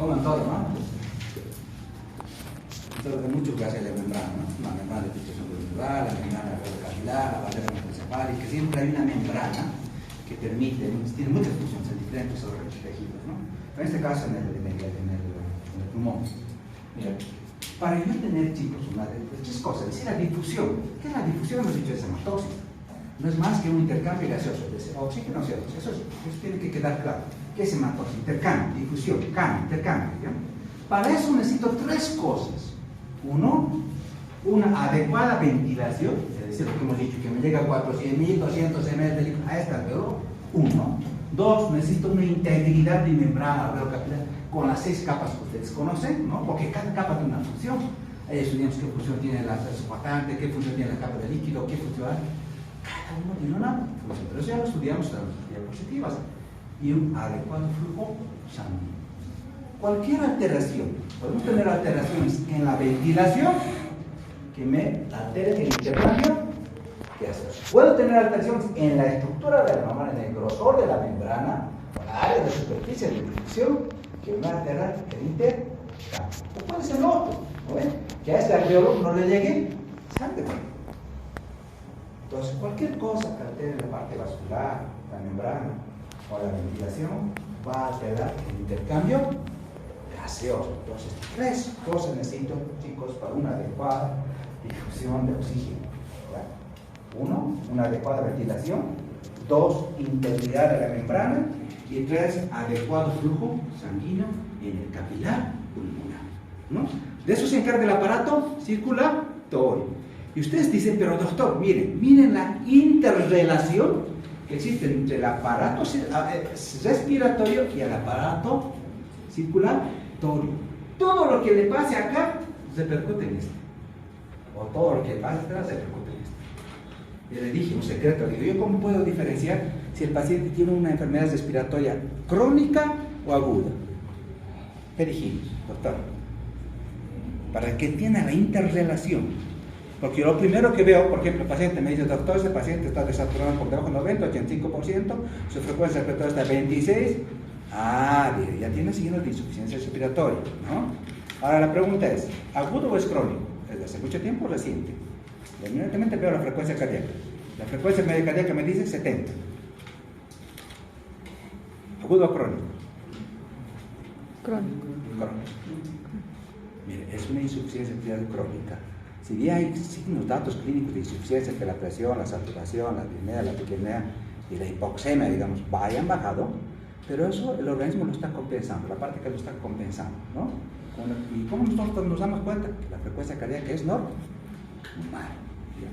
como en todo, ¿no? Entonces, hay muchos gases de la membrana, ¿no? La membrana de filtración glomerular, la membrana capilar, la barrera mesencefálica, siempre hay una membrana que permite, tiene muchas funciones en diferentes tejidos, ¿no? Pero en este caso, en el pulmón. Mira, para yo tener, chicos, tres cosas. Es la difusión. ¿Qué es la difusión? Hemos dicho, es hematosis. No es más que un intercambio gaseoso de oxígeno y CO2. Eso tiene que quedar claro. ¿Qué es hematosis? Intercambio, difusión, intercambio. ¿Ya? Para eso necesito tres cosas. Uno, una adecuada ventilación, es decir, lo que hemos dicho, que me llega a 400.000, 200 ml de líquido, a esta alveolo. Uno. Dos, necesito una integridad de membrana alveolo-capilar con las 6 capas que ustedes conocen, ¿no? Porque cada capa tiene una función. Ahí estudiamos qué función tiene la surfactante, qué función tiene la capa de líquido, qué función hay. Cada uno tiene una función, pero eso ya lo estudiamos en las diapositivas. Y un adecuado flujo sanguíneo. Cualquier alteración, podemos tener alteraciones en la ventilación que me alteren el intercambio gaseoso. Puedo tener alteraciones en la estructura de la membrana, en el grosor de la membrana, o la área de superficie de difusión que me altera el intercambio. O puede ser lo otro, ¿no ven? Que a este alveolo no le llegue sangre. Entonces, cualquier cosa que altere la parte vascular, la membrana o la ventilación va a alterar el intercambio gaseoso. Entonces, tres cosas necesito, chicos, para una adecuada difusión de oxígeno. ¿Verdad? Uno, una adecuada ventilación. Dos, integridad de la membrana. Y tres, adecuado flujo sanguíneo en el capilar pulmonar, ¿no? De eso se encarga el aparato circulatorio. Y ustedes dicen, pero doctor, miren la interrelación que existe entre el aparato respiratorio y el aparato circulatorio. Todo lo que le pase acá repercute en este. O todo lo que pase atrás repercute en este. Yo le dije un secreto, le digo, ¿yo cómo puedo diferenciar si el paciente tiene una enfermedad respiratoria crónica o aguda? ¿Qué dijimos, doctor? Para que entienda la interrelación. Porque lo primero que veo, por ejemplo, el paciente me dice, doctor, este paciente está desaturado por debajo del 90, 85%, su frecuencia respiratoria está 26. Ah, bien, ya tiene signos de insuficiencia respiratoria, ¿no? Ahora la pregunta es, ¿agudo o es crónico? ¿Es de hace mucho tiempo o reciente? Inmediatamente veo la frecuencia cardíaca. La frecuencia media cardíaca me dice 70. ¿Agudo o crónico? Crónico. Crónico. Mire, es una insuficiencia respiratoria crónica. Si bien hay signos, datos clínicos de insuficiencia, que la presión, la saturación, la disnea, la taquipnea y la hipoxemia, digamos, hayan bajado, pero eso el organismo lo está compensando, la parte que lo está compensando, ¿no? ¿Y cómo nosotros nos damos cuenta? Que la frecuencia cardíaca es normal.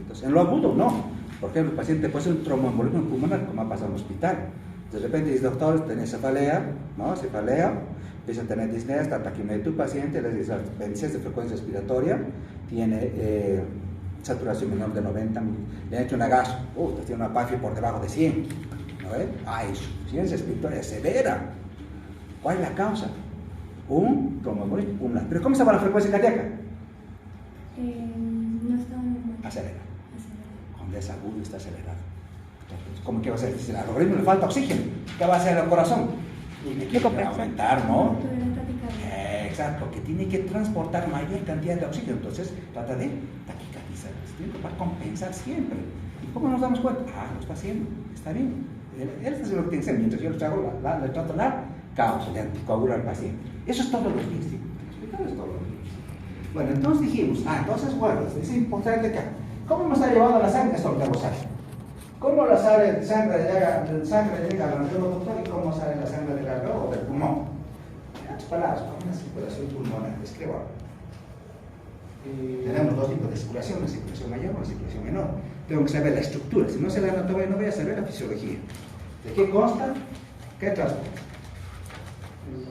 Entonces, en lo agudo, no. Por ejemplo, el paciente puede ser un tromboembolismo pulmonar, como ha pasado en el hospital. De repente dice, doctor, tiene cefalea, ¿no? Cefalea, empieza a tener disnea, está taquipnea de tu paciente, le dice 26 de frecuencia respiratoria, tiene saturación menor de 90, le han hecho una gaso, tiene una PAFI por debajo de 100, ¿no ves? Hay insuficiencia respiratoria severa. ¿Cuál es la causa? Un tromboembolismo pulmonar. ¿Pero cómo se llama la frecuencia cardíaca? No está normal. Acelera. Cuando es agudo está acelerado. Entonces, ¿cómo que va a ser? Si al organismo le falta oxígeno, ¿qué va a hacer el corazón? Tiene que aumentar, ¿no? Exacto, que tiene que transportar mayor cantidad de oxígeno. Entonces, trata de taquicardizar. Va a compensar siempre. ¿Y cómo nos damos cuenta? Lo está haciendo. Está bien. Él es lo que tiene que hacer. Mientras yo le trato la causa, le anticoagula al paciente. Eso es todo lo que existe. Eso es todo lo que existe. Bueno, entonces dijimos, entonces, bueno, es importante acá. ¿Cómo me está llevando la sangre? Esto lo que sale. ¿Cómo la sangre llega al alveolo, doctor? ¿Y cómo sale la sangre del alveolo o del pulmón? En otras palabras, con una circulación pulmonar, escribo. Tenemos dos tipos de circulación, una circulación mayor y una circulación menor. Tengo que saber la estructura, si no sé la anatomía no voy a saber la fisiología. ¿De qué consta? ¿Qué transporta?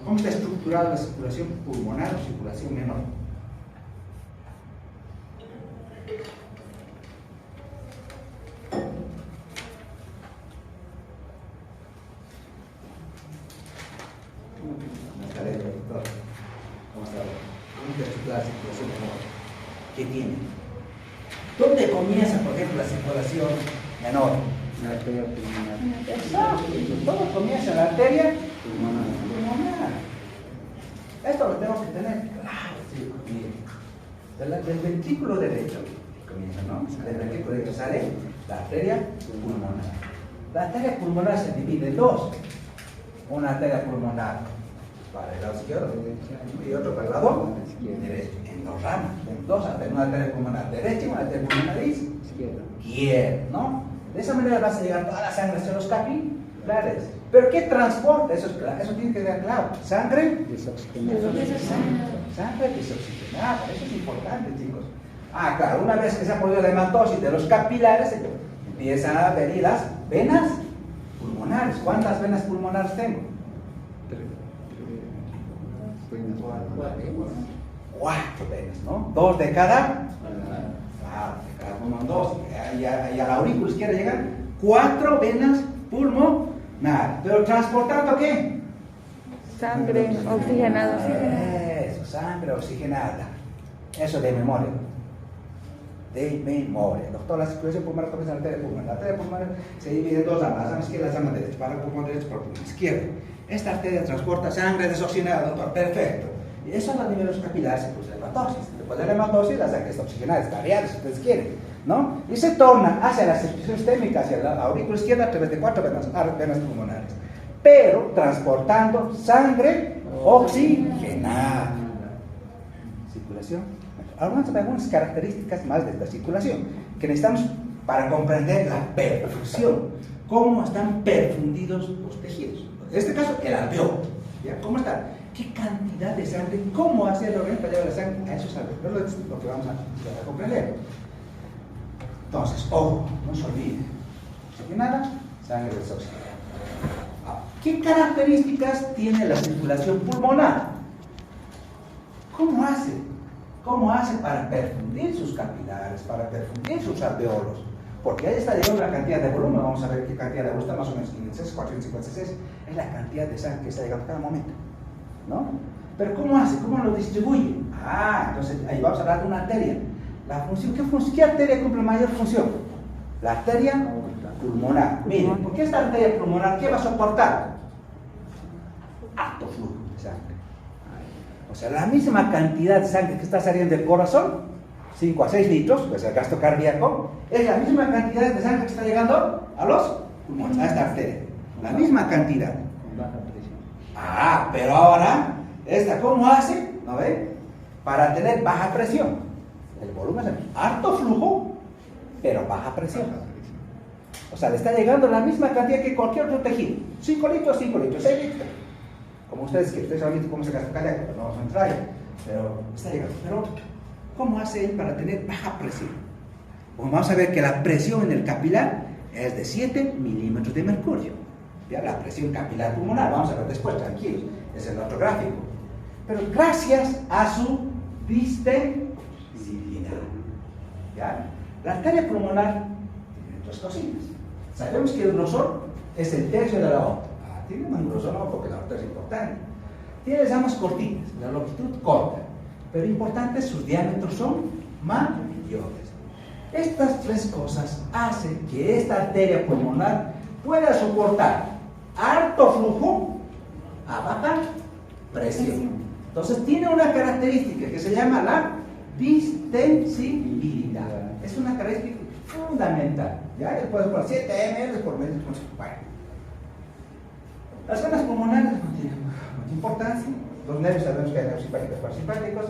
¿Cómo está estructurada la circulación pulmonar o circulación menor? ¿Qué tiene? ¿Dónde comienza, por ejemplo, la circulación menor? La arteria pulmonar. Exacto. Todo comienza en la arteria pulmonar. Esto lo tenemos que tener claro, chicos. Miren, del ventrículo derecho, comienza, ¿no? Del ventrículo derecho sale la arteria pulmonar. La arteria pulmonar se divide en dos. Una arteria pulmonar para el lado izquierdo y otro para el lado derecho. En dos ramas, en dos arterias, una arteria pulmonar derecha y una arteria pulmonar izquierda, ¿no? De esa manera vas a llegar toda la sangre hacia los capilares. ¿Pero qué transporta? Eso tiene que quedar claro. Sangre desoxigenada. Sangre desoxigenada. Eso es importante, chicos. Claro, una vez que se ha producido la hematosis de los capilares, empiezan a venir las venas pulmonares. ¿Cuántas venas pulmonares tengo? 4 venas, ¿no? 2 de cada. De cada pulmón 2. Y a la aurícula izquierda llegan 4 venas pulmonares. Pero transportando ¿qué? Sangre oxigenada. Eso, sangre oxigenada. Eso de memoria. De memoria. Doctor, la circulación pulmonar comienza en la arteria pulmonar. La arteria pulmonar se divide en dos ramas, la rama izquierda y la rama derecha. Para el pulmón derecho, para el pulmón izquierdo. Esta arteria transporta sangre desoxigenada, doctor. Perfecto. Y eso a nivel de los capilares se produce la hematosis. Después de la hematosis, la sangre está oxigenada, está variada, si ustedes quieren, ¿no? Y se torna hacia la circulación sistémica, hacia la aurícula izquierda, a través de 4 venas pulmonares. Pero transportando sangre oxigenada. Circulación. Ahora vamos a ver algunas características más de esta circulación que necesitamos para comprender la perfusión. Cómo están perfundidos los tejidos. En este caso, el alveolo. ¿Ya? ¿Cómo está? ¿Qué cantidad de sangre? ¿Cómo hace el organismo para llevar la sangre a esos alveolos? Es lo que vamos a comprender. Entonces, ojo, no se olvide. Oxigenada, sangre desoxigenada. ¿Qué características tiene la circulación pulmonar? ¿Cómo hace? ¿Cómo hace para perfundir sus capilares, para perfundir sus alveolos? Porque ahí está llegando una cantidad de volumen, vamos a ver qué cantidad de volumen, más o menos 506, 456, es la cantidad de sangre que está llegando cada momento, ¿no? Pero ¿cómo hace? ¿Cómo lo distribuye? Entonces ahí vamos a hablar de una arteria. La función, ¿qué arteria cumple mayor función? La arteria pulmonar. Miren, ¿por qué esta arteria pulmonar qué va a soportar? Alto flujo de sangre. O sea, la misma cantidad de sangre que está saliendo del corazón, 5 a 6 litros, pues el gasto cardíaco, es la misma cantidad de sangre que está llegando a los pulmones, a esta arteria. La misma cantidad. Con baja presión. Pero ahora, esta, ¿cómo hace? ¿No ve? Para tener baja presión. El volumen es alto flujo, pero baja presión. O sea, le está llegando la misma cantidad que cualquier otro tejido. 5 litros, 5 litros, 6 litros. Como ustedes quieren, ustedes saben cómo se gasta cardíaco, no vamos a entrar ahí. Pero está llegando. Pero, ¿cómo hace él para tener baja presión? Pues vamos a ver que la presión en el capilar es de 7 milímetros de mercurio. ¿Ya? La presión capilar pulmonar, vamos a ver después, tranquilos, es el otro gráfico. Pero gracias a su distensibilidad. ¿Ya? La arteria pulmonar tiene 2 cositas. Sabemos que el grosor es el tercio de la aorta. Tiene más grosor, no, porque la aorta es importante. Tiene las ramas cortitas, la longitud corta, pero importantes, sus diámetros son mayores. Estas 3 cosas hacen que esta arteria pulmonar pueda soportar alto flujo a baja presión. Entonces tiene una característica que se llama la distensibilidad. Es una característica fundamental. Ya después por 7 ml por medio. Bueno. Las venas pulmonares no tienen mucha importancia. Los nervios sabemos que hay nervios simpáticos, parasimpáticos.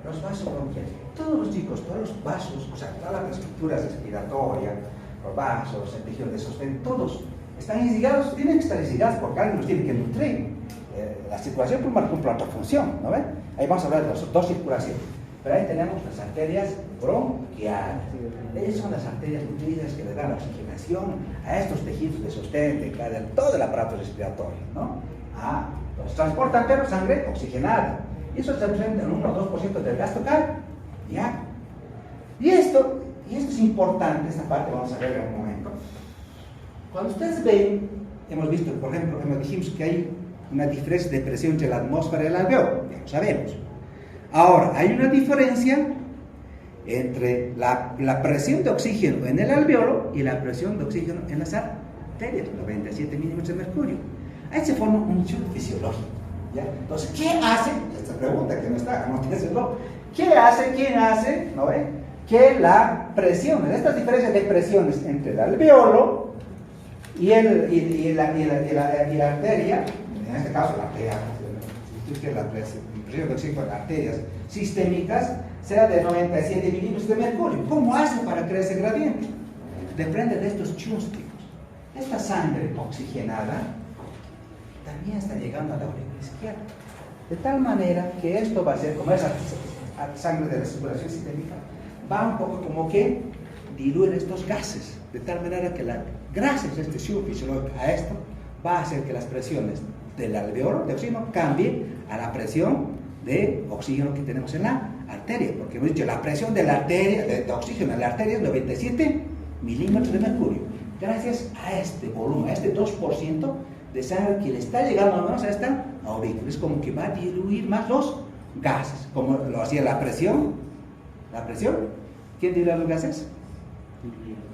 Los vasos bronquiales. Todos los chicos, todos los vasos, o sea, todas las estructuras respiratorias, los vasos, el tejido de sostén, todos están irrigados, tienen que estar irrigados porque alguien los tiene que nutrir. La circulación pulmonar cumple otra función, ¿no ven? Ahí vamos a hablar de las 2 circulaciones. Pero ahí tenemos las arterias bronquiales. Ellas son las arterias nutridas que le dan la oxigenación a estos tejidos de sostén, de todo el aparato respiratorio, ¿no? Los transportan, pero sangre oxigenada. Y eso se representa en 1 o 2% del gasto cardíaco. Y esto es importante, esta parte vamos a ver en un momento. Cuando ustedes ven, hemos visto, por ejemplo, dijimos que hay una diferencia de presión entre la atmósfera y el alveolo, ya lo sabemos. Ahora, hay una diferencia entre la presión de oxígeno en el alveolo y la presión de oxígeno en las arterias, 97 milímetros de mercurio. Ahí se forma un shock fisiológico. ¿Ya? Entonces, ¿qué hace? Esta pregunta que no está, no tiene sentido. ¿Qué hace? ¿Quién hace? ¿No ve? Que la presión, estas diferencias de presiones entre el alveolo y la arteria, en este caso la arteria, la presión de oxígeno en las arterias sistémicas, sea de 97 milímetros de mercurio. ¿Cómo hace para crear ese gradiente? Depende de estos chústicos. Esta sangre oxigenada también está llegando a la aurícula izquierda. De tal manera que esto va a ser, como esa sangre de la circulación sistémica, va un poco como que diluir estos gases, de tal manera que gracias a este shock fisiológico, a esto, va a hacer que las presiones del alveolo de oxígeno cambien a la presión de oxígeno que tenemos en la arteria, porque hemos dicho la presión de la arteria, de oxígeno en la arteria es 97 milímetros de mercurio. Gracias a este volumen, a este 2% de sangre que le está llegando al menos a esta aurícula, es como que va a diluir más los gases, como lo hacía la presión. ¿La presión? ¿Quién diluye los gases?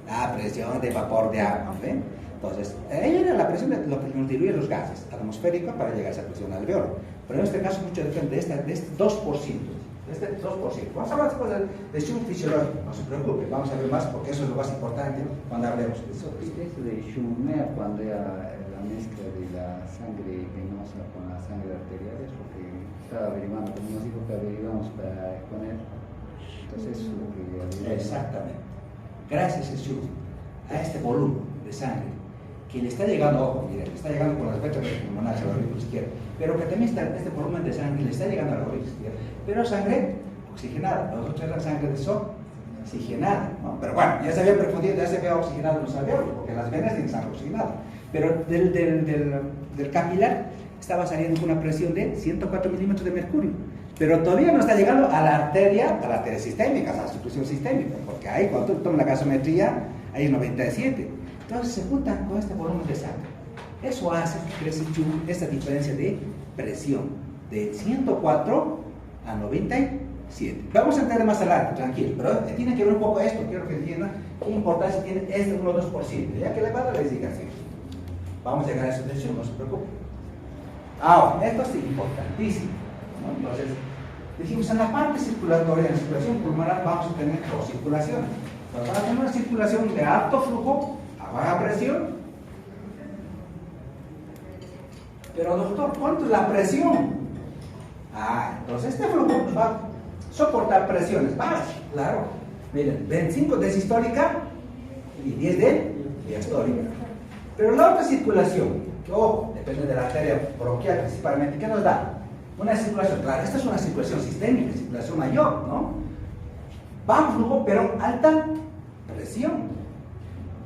La presión de vapor de agua, ¿ven? Entonces, ella era la presión de lo que nos diluye los gases atmosféricos para llegar a esa presión alveolar. Pero en este caso mucho depende de este 2%. De este 2%. Vamos a hablar después del shock fisiológico, no se preocupe, vamos a ver más porque eso es lo más importante cuando hablemos de eso. Esto de Schumann, cuando era la mezcla de la sangre venosa con la sangre arterial, es lo que estaba averiguando, como nos dijo que averiguamos para exponer. Entonces, eso es lo que averiguamos. Exactamente. Gracias a este volumen de sangre que le está llegando, ojo, mire, le está llegando por las vértebras pulmonares a la aurícula izquierda, pero que también está este volumen de sangre le está llegando a la aurícula izquierda, pero sangre oxigenada, nosotros era sangre desoxigenada, ¿no? Pero bueno, ya se había perfundido, ya se había oxigenado los alveolos, porque las venas tienen sangre oxigenada, pero del capilar estaba saliendo con una presión de 104 milímetros de mercurio, pero todavía no está llegando a la arteria sistémica, a la circulación sistémica, porque ahí cuando tú tomas la gasometría, ahí es 97. Entonces se juntan con este volumen de sangre. Eso hace que crece esta diferencia de presión de 104 a 97. Vamos a entrar más adelante, tranquilo, pero tiene que ver un poco esto, quiero que entiendan qué importancia tiene este 1 o 2%, ya que le va a dar la indicación. Vamos a llegar a esa tensión, no se preocupe. Ahora, esto es importantísimo, ¿no? Entonces, dijimos en la parte circulatoria, en la circulación pulmonar, vamos a tener dos circulaciones. Vamos a tener una circulación de alto flujo a baja presión. Pero doctor, ¿cuánto es la presión? Entonces este flujo va a soportar presiones bajas, claro. Miren, 25 de sistólica y 10 de diastólica. Pero la otra circulación, que ojo, depende de la arteria bronquial principalmente, ¿qué nos da? Una circulación, claro, esta es una circulación sistémica, circulación mayor, ¿no? Bajo flujo, pero alta presión.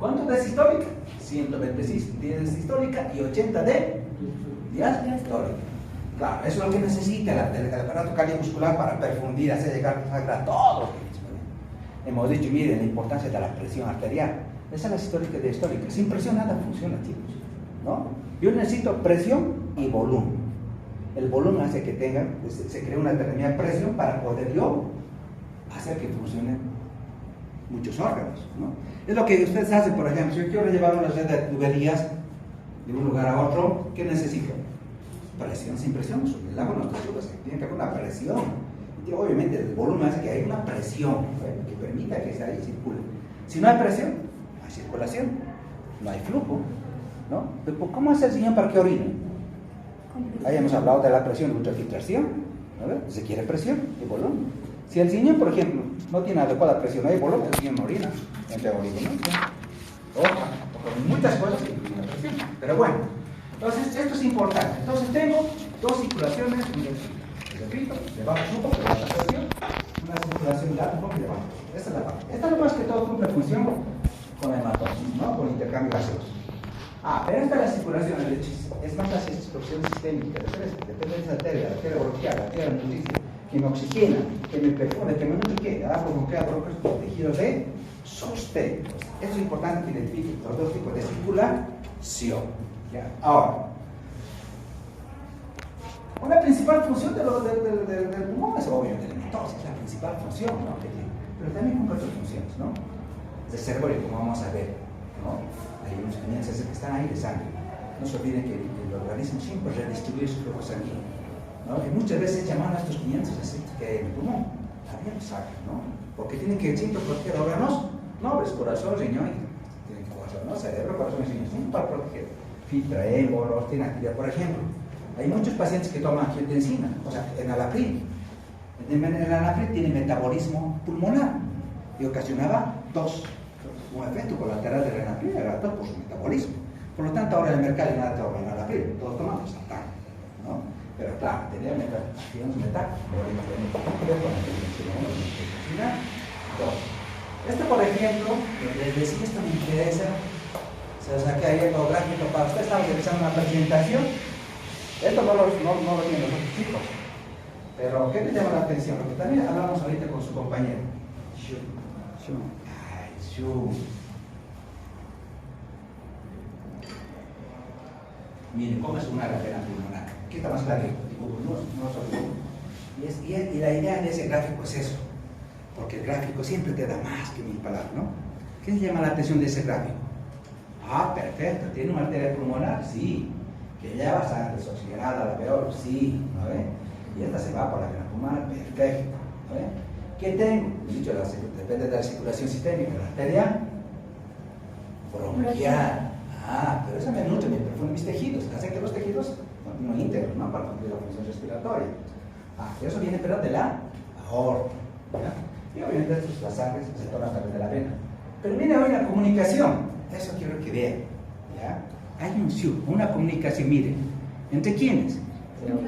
¿Cuánto de sistólica? 126 de sistólica y 80 de diastólica. Claro, eso es lo que necesita el aparato cardiovascular para perfundir, hacer llegar a todos. Hemos dicho, miren, la importancia de la presión arterial. Esa es la sistólica y diastólica. Sin presión nada funciona, chicos, ¿no? Yo necesito presión y volumen. El volumen hace que se cree una determinada presión para poder yo hacer que funcionen muchos órganos, ¿no? Es lo que ustedes hacen, por ejemplo, si yo quiero llevar una red de tuberías de un lugar a otro, ¿qué necesito? Presión. Sin presión, el agua no está suave, tiene que haber una presión. Y obviamente el volumen hace que haya una presión, ¿no? Que permita que esa ahí circule. Si no hay presión, no hay circulación, no hay flujo, ¿no? Pero ¿cómo hace el riñón para que orine? Ahí hemos hablado de la presión de ultrafiltración, ¿no? Se quiere presión y volumen. Si el riñón, por ejemplo, no tiene adecuada presión, no hay volumen, el riñón no orina, entre orina, ¿no? Ojo, muchas cosas que incluyen la presión. Pero bueno, entonces esto es importante. Entonces tengo dos circulaciones, repito, de bajo flujo, de baja presión, una circulación de alto flujo y de bajo flujo. Esta es la parte. Esta es lo más que todo cumple función con la hematosis, ¿no? Con intercambio gaseoso. Pero esta es la circulación, es más la circulación sistémica, depende de esa arteria, la arteria bronquial, la arteria nutricia, que me oxigena, que me perfunde, que me nutre, que da bronquial, tejidos de sostén. Eso es importante que identifiquen los dos tipos de circulación. ¿Ya? Ahora, una principal función del pulmón es obviamente la hematosis, es la principal función, ¿no? Pero también cumple otras funciones, ¿no? Del cerebro, como vamos a ver, ¿no? Hay unos cañones que están ahí de sangre. No se olviden que el organismo siempre redistribuye su flujo sanguíneo, ¿no? Y muchas veces llaman a estos 500 aceites que hay en el pulmón, también lo sacan, ¿no? Porque tienen que siempre proteger órganos nobles, corazón, riñón, tienen corazón, ¿no? Cerebro, corazón y riñón, siempre para proteger. Filtra émbolos, tiene actividad, por ejemplo. Hay muchos pacientes que toman angiotensina, o sea, enalapril. El enalapril tiene metabolismo pulmonar y ocasionaba tos. Un efecto colateral del enalapril era tos por su metabolismo. Por lo tanto, ahora en el mercado nada toma enalapril, todos tomamos Sartán, ¿no? Pero claro, tenía acciones metabólicas Esto, por ejemplo, les decía, esto me interesa. Se lo saqué ahí el gráfico para ustedes. Estamos realizando una presentación. Esto no lo tienen los otros chicos. Pero, ¿qué les llama la atención? Lo que también hablamos ahorita con su compañero. Ay, Miren, ¿cómo es una arteria pulmonar? ¿Qué está más claro? Y la idea de ese gráfico es eso. Porque el gráfico siempre te da más que 1000 palabras, ¿no? ¿Qué les llama la atención de ese gráfico? Ah, perfecto, ¿tiene una arteria pulmonar? Sí. ¿Que lleva sangre desoxigenada a la alveolo? Sí, ¿no ve? Y esta se va por la vena pulmonar, perfecto, ¿no ve? ¿Qué tengo? Dicho, depende de la circulación sistémica, la arteria bronquial. Ah, pero esa me nutre, me perfuma mis tejidos, hacen que los tejidos no íntegros, ¿no? Para cumplir la función respiratoria. Ah, eso viene, pero de la aorta, ¿ya? Y obviamente la sangre se torna a través de la vena. Pero viene hoy la comunicación. Eso quiero que vean, ¿ya? Hay una comunicación, miren, ¿entre quiénes?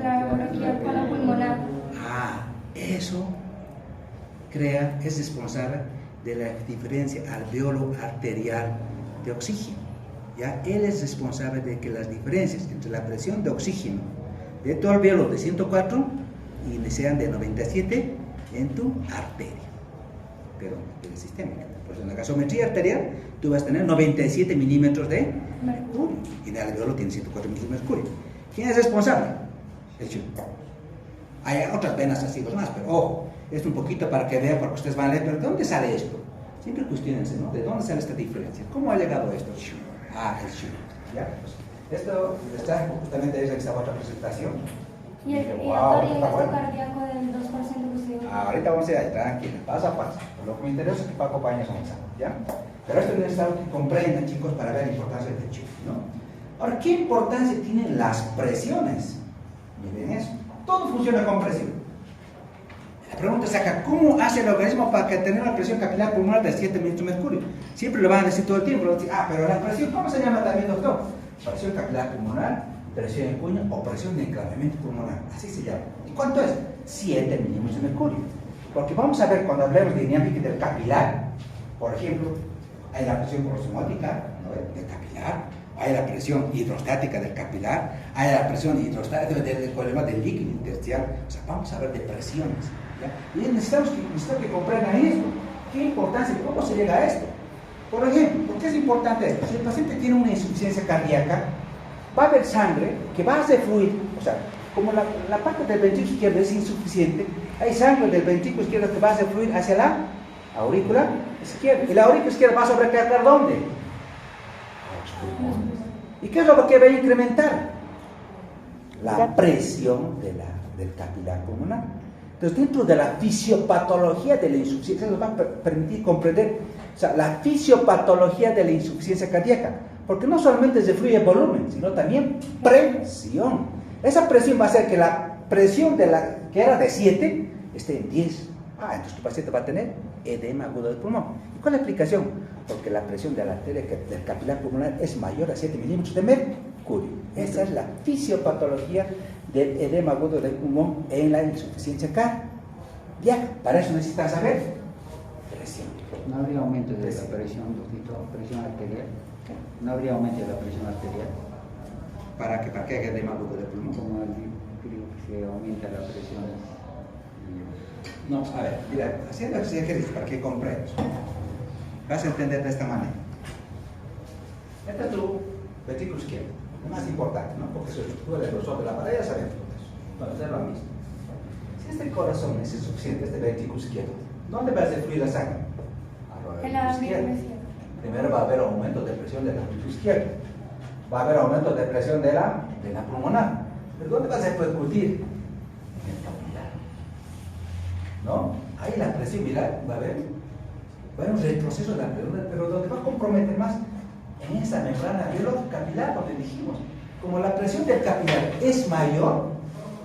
La bronquial con la pulmonar. Ah, eso es responsable de la diferencia alveolo arterial de oxígeno, ¿ya? Él es responsable de que las diferencias entre la presión de oxígeno de tu alveolo de 104 y sean de 97 en tu arteria, pero del sistémica. Pues en la gasometría arterial tú vas a tener 97 milímetros de mercurio y en el alveolo tiene 104 milímetros de mercurio. ¿Quién es responsable? El chico. Hay otras venas así, los más, pero ojo, esto un poquito para que vean, porque ustedes van a leer, pero ¿de dónde sale esto? Siempre cuestionense, ¿no? ¿De dónde sale esta diferencia? ¿Cómo ha llegado esto? Ah, el chico. ¿Ya? Pues, esto les traje justamente desde esta otra presentación. ¿Y el gasto cardíaco del 2% que usted? Ahorita vamos a ir ahí, tranquilo, paso a paso. Lo que me interesa es que Paco Pañas avanzamos, ¿ya? Pero esto es necesario que comprendan, chicos, para ver la importancia del chip, ¿no? Ahora, ¿qué importancia tienen las presiones? Miren eso. Todo funciona con presión. La pregunta es acá, ¿cómo hace el organismo para que tenga una presión capilar pulmonar de 7 milímetros de mercurio? Siempre lo van a decir todo el tiempo. Decir, pero la presión, ¿cómo se llama también, doctor? Presión capilar pulmonar, presión en cuña o presión de enclavamiento pulmonar. Así se llama. ¿Y cuánto es? 7 milímetros de mercurio. Porque vamos a ver cuando hablemos de dinámica del capilar, por ejemplo, hay la presión osmótica, ¿no? Del capilar, hay la presión hidrostática del capilar, hay la presión hidrostática del problema del líquido intersticial. O sea, vamos a ver de presiones, ¿ya? Y necesitamos que comprendan esto. ¿Qué importancia? ¿Cómo se llega a esto? Por ejemplo, ¿por qué es importante esto? Si el paciente tiene una insuficiencia cardíaca, va a haber sangre que va a hacer fluir, o sea, como la parte del ventrículo izquierdo es insuficiente, hay sangre del ventrículo izquierdo que va a hacer fluir hacia la aurícula izquierda. ¿Y la aurícula izquierda va a sobrecargar dónde? Los pulmones. ¿Y qué es lo que va a incrementar? La presión del capilar pulmonar. Entonces, dentro de la fisiopatología de la insuficiencia, nos va a permitir comprender, o sea, la fisiopatología de la insuficiencia cardíaca. Porque no solamente se fluye volumen, sino también presión. Esa presión va a hacer que la presión que era de 7 esté en 10. Entonces tu paciente va a tener edema agudo del pulmón. ¿Y cuál es la explicación? Porque la presión de la arteria del capilar pulmonar es mayor a 7 milímetros de mercurio. Esa es la fisiopatología del edema agudo del pulmón en la insuficiencia cardíaca. Para eso necesitan saber presión. ¿No habría aumento de la presión arterial? ¿No habría aumento de la presión arterial? ¿Para qué hay edema agudo del pulmón? Como creo que se aumenta la presión. No, a ver, mira, haciendo ese ejercicio para que comprendas, vas a entender de esta manera. Este es tu ventrículo izquierdo, lo más importante, ¿no? Porque su estructura del grosor de la pared ya sabemos eso. Entonces es lo mismo. Si este corazón es insuficiente, este ventrículo izquierdo, ¿dónde va a hacer fluir la sangre? En la aurícula Primero va a haber aumento de presión del ventrículo izquierdo. Va a haber aumento de presión del vena pulmonar. ¿Pero dónde va a repercutir? En el capilar, ¿no? Ahí la presión, mira, va a haber un retroceso de la presión, pero donde va a comprometer más en esa membrana biológica capilar, donde dijimos, como la presión del capilar es mayor,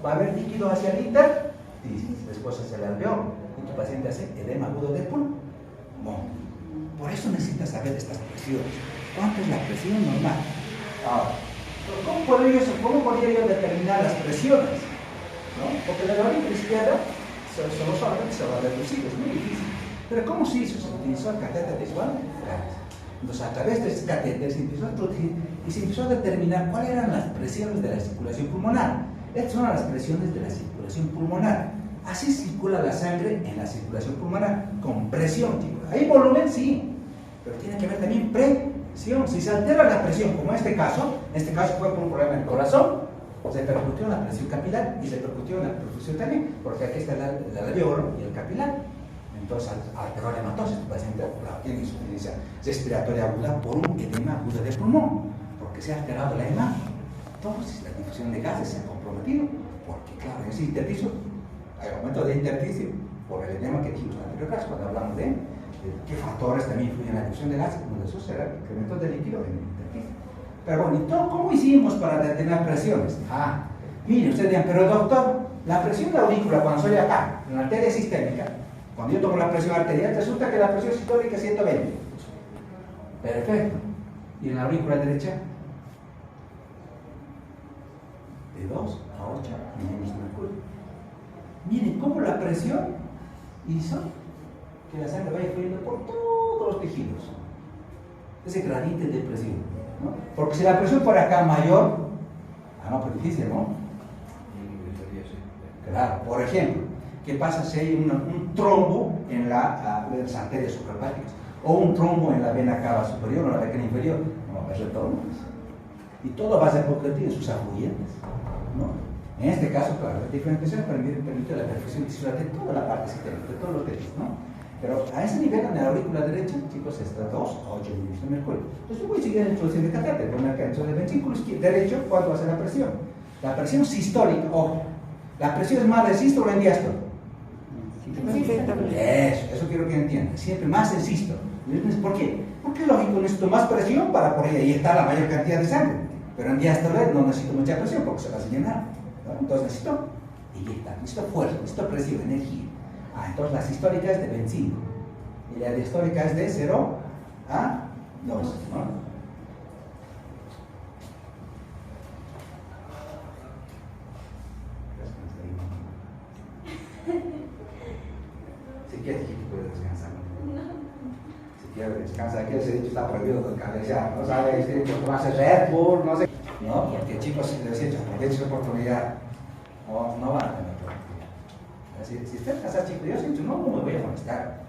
va a haber líquido hacia el intersticio, después hacia el alveolo, y tu paciente hace edema agudo del pulmón. Por eso necesitas saber estas presiones. ¿Cuánto es la presión normal? Ahora, ¿cómo podría yo determinar las presiones? ¿No? Porque la aurícula izquierda solamente se va a reducir, es muy difícil. Pero ¿cómo se hizo? Se utilizó el catéter de Swan. Entonces, a través de ese catéter se empezó a introducir y se empezó a determinar cuáles eran las presiones de la circulación pulmonar. Estas son las presiones de la circulación pulmonar. Así circula la sangre en la circulación pulmonar, con presión, chicos. Hay volumen, sí, pero tiene que haber también presión. Si se altera la presión, como en este caso fue por un problema en el corazón, se repercutió en la presión capilar y se repercutió en la perfusión también, porque aquí está el alveolo y el capilar. Entonces, alteró la hematosis, el paciente tiene insuficiencia respiratoria aguda por un edema agudo de pulmón, porque se ha alterado la hematosis, la difusión de gases se ha comprometido, porque claro, en ese intersticio hay aumento de intersticio por el edema que dijimos en la anterior clase, cuando hablamos de qué factores también influyen en la difusión de gases, uno de esos será el incremento de líquido en el intersticio. Pero bueno, ¿y cómo hicimos para detener presiones? Mire, ustedes dirán, pero doctor, la presión de la aurícula cuando soy acá, en la arteria sistémica, cuando yo tomo la presión arterial, resulta que la presión sistólica es 120. Perfecto. ¿Y en la aurícula derecha? De 2 a 8 milímetros de mercurio. Miren cómo la presión hizo que la sangre vaya fluyendo por todos los tejidos. Ese gradiente de presión, ¿no? Porque si la presión fuera acá mayor, no, pues difícil, ¿no? Claro, por ejemplo, ¿qué pasa si hay un trombo en las arterias suprahepáticas? O un trombo en la vena cava superior o la vena inferior. No, va a ser todo. Y todo va a ser porque tiene sus afluentes, ¿no? En este caso, claro, la diferenciación permite la perfusión tisular de toda la parte sistémica, de todos los tejidos, ¿no? Pero a ese nivel, en la aurícula derecha, chicos, está 2 a 8 milímetros de mercurio. Entonces yo voy a seguir introduciendo el catéter, poner acá. Entonces, el ventrículo derecho, ¿cuánto va a ser la presión? La presión sistólica, ojo, ¿la presión es más en sístole o en diástole? Eso quiero que entiendan. Siempre más en sístole. ¿Por qué? Porque lógico, necesito más presión para por ahí está la mayor cantidad de sangre. Pero en diástole no necesito mucha presión porque se va a llenar, ¿no? Entonces necesito inyectar, necesito fuerza, necesito presión, energía. Entonces la sistólica es de 25 y la diastólica es de 0 a 2, ¿no? Si quieres, puedes descansar. Si quieres descansar, aquí ese dicho está prohibido de cabecear, no sabes si tomarse Red Bull, no sé. No, porque chicos, les he dicho, aprovechen su oportunidad, no van a tener oportunidad. Si usted casa, chicos, yo siento, no me voy a molestar,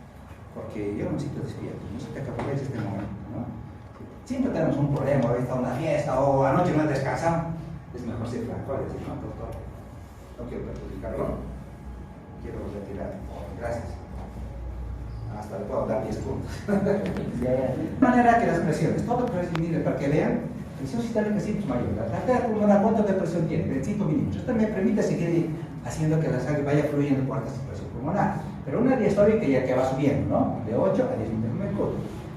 porque yo no necesito despierto, necesito que aproveche este momento, ¿no? Siempre tenemos un problema, hoy está una fiesta, o anoche no descansamos, es mejor ser franco y decir, no, doctor, no quiero perjudicarlo, quiero retirar, gracias. Hasta le puedo dar 10 puntos. De manera que las presiones, todo presión, para que vean, presión sistólica siempre es mayor. La arteria pulmonar, ¿cuánto de presión tiene? 25 milímetros. Esto me permite seguir haciendo que la sangre vaya fluyendo por esta presión pulmonar. Pero una diastólica ya que va subiendo, ¿no? De 8 a 10 milímetros de mercurio.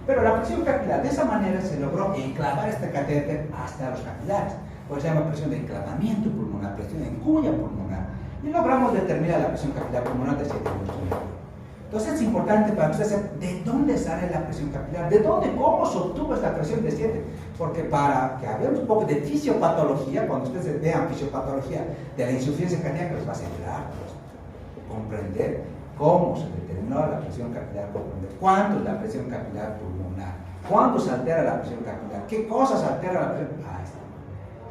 Pero la presión capilar, de esa manera se logró enclavar este catéter hasta los capilares. Por eso se llama presión de enclavamiento pulmonar, presión en cuña pulmonar. Y logramos determinar la presión capilar pulmonar de 7 milímetros de mercurio. Entonces es importante para ustedes saber de dónde sale la presión capilar, de dónde, cómo se obtuvo esta presión de 7, porque para que hablemos un poco de fisiopatología, cuando ustedes vean fisiopatología de la insuficiencia cardíaca, les va a ayudar a comprender cómo se determinó la presión capilar, comprender cuánto es la presión capilar pulmonar, cuándo se altera la presión capilar, qué cosas altera la presión.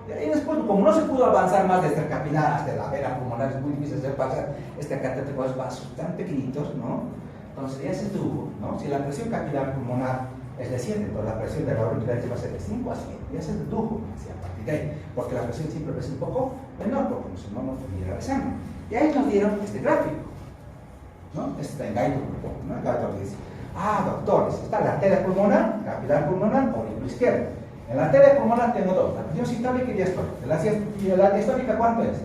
Y después, como no se pudo avanzar más desde el capilar hasta la vena pulmonar, es muy difícil hacer pasar este catéter con los vasos tan pequeñitos, ¿no? Entonces ya se tuvo, ¿no? Si la presión capilar pulmonar es de 7, entonces la presión de la aurícula va a ser de 5 a 7, ya se dedujo a partir de ahí, porque la presión siempre es un poco menor, porque si no, no tuviera la sangre. Y ahí nos dieron este gráfico, ¿no? Este está en Guyton, ¿no? Guyton dice, doctores, está la arteria pulmonar, capilar pulmonar, aurícula izquierda. En la arteria pulmonar tengo dos, la presión sistólica y diastólica. ¿Y la diastólica cuánto es?